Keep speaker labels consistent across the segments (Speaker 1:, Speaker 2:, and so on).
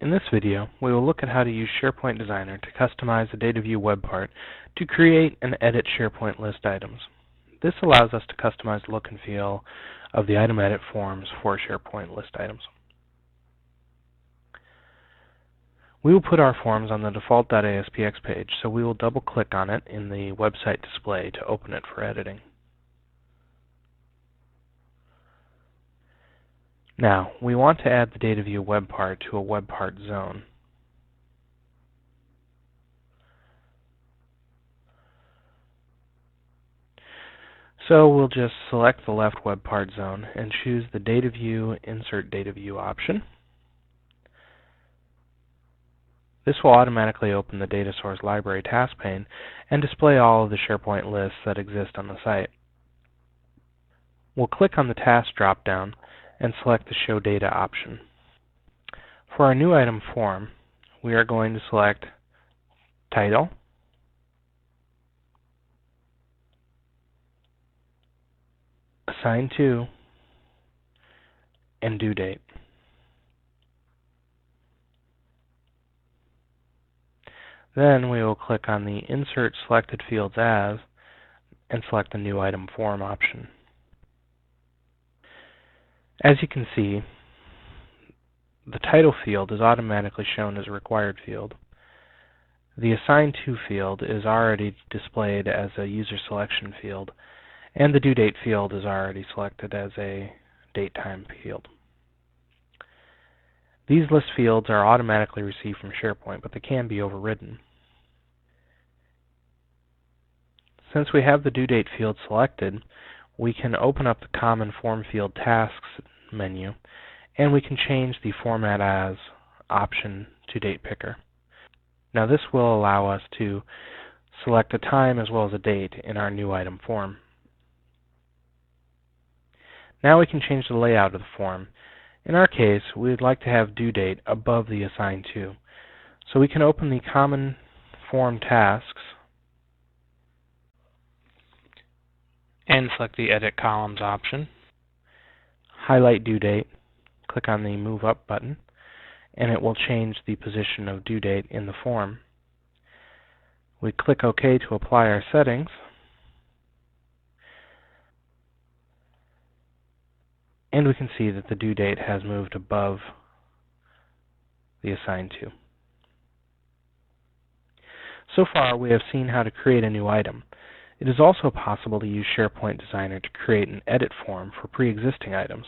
Speaker 1: In this video, we will look at how to use SharePoint Designer to customize the Data View web part to create and edit SharePoint list items. This allows us to customize the look and feel of the item edit forms for SharePoint list items. We will put our forms on the default.aspx page, so we will double-click on it in the website display to open it for editing. Now, we want to add the Data View web part to a web part zone. So we'll just select the left web part zone and choose the Data View Insert Data View option. This will automatically open the Data Source Library task pane and display all of the SharePoint lists that exist on the site. We'll click on the Task drop-down and select the Show Data option. For our new item form, we are going to select Title, Assign To, and Due Date. Then we will click on the Insert Selected Fields As and select the New Item Form option. As you can see, the title field is automatically shown as a required field. The Assign To field is already displayed as a user selection field, and the Due Date field is already selected as a date time field. These list fields are automatically received from SharePoint, but they can be overridden. Since we have the Due Date field selected, we can open up the Common Form Field Tasks menu, and we can change the Format As option to Date Picker. Now this will allow us to select a time as well as a date in our new item form. Now we can change the layout of the form. In our case, we would like to have due date above the Assign To. So we can open the Common Form Tasks and select the Edit Columns option. Highlight Due Date, click on the Move Up button, and it will change the position of due date in the form. We click OK to apply our settings. And we can see that the due date has moved above the Assign To. So far, we have seen how to create a new item. It is also possible to use SharePoint Designer to create an edit form for pre-existing items.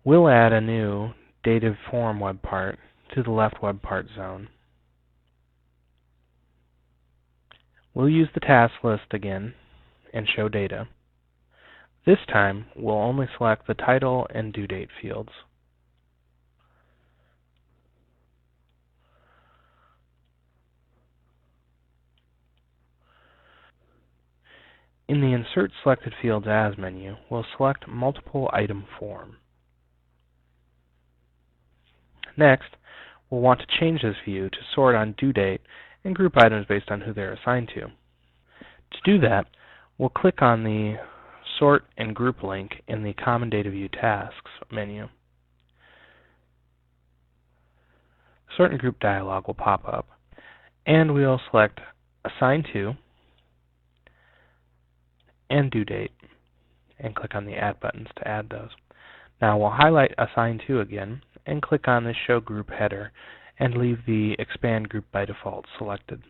Speaker 1: We'll add a new Data Form web part to the left web part zone. We'll use the task list again and show data. This time, we'll only select the title and due date fields. In the Insert Selected Fields As menu, we'll select Multiple Item Form. Next, we'll want to change this view to sort on due date and group items based on who they're assigned to. To do that, we'll click on the Sort and Group link in the Common Data View Tasks menu. Sort and Group dialog will pop up, and we'll select Assign To and Due Date, and click on the Add buttons to add those. Now we'll highlight Assign To again, and click on the Show Group header, and leave the Expand Group by Default selected.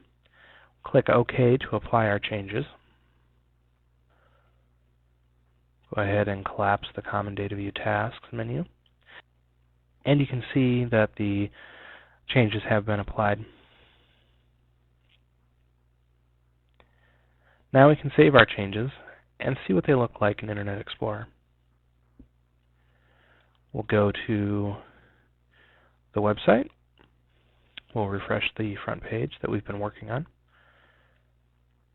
Speaker 1: Click OK to apply our changes. Go ahead and collapse the Common Data View Tasks menu. And you can see that the changes have been applied. Now we can save our changes and see what they look like in Internet Explorer. We'll go to the website. We'll refresh the front page that we've been working on.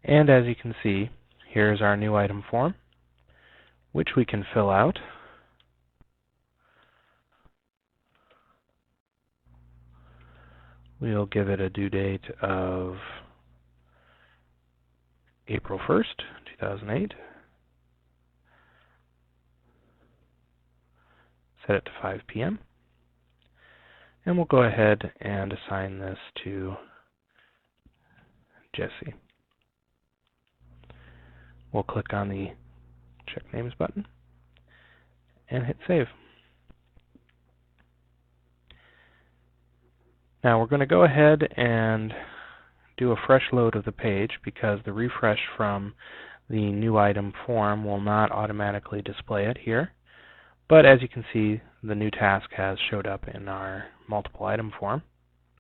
Speaker 1: And as you can see, here's our new item form, which we can fill out. We'll give it a due date of April 1st, 2008. Set it to 5 p.m. And we'll go ahead and assign this to Jesse. We'll click on the Check Names button and hit Save. Now we're going to go ahead and do a fresh load of the page because the refresh from the new item form will not automatically display it here. But as you can see, the new task has showed up in our multiple item form.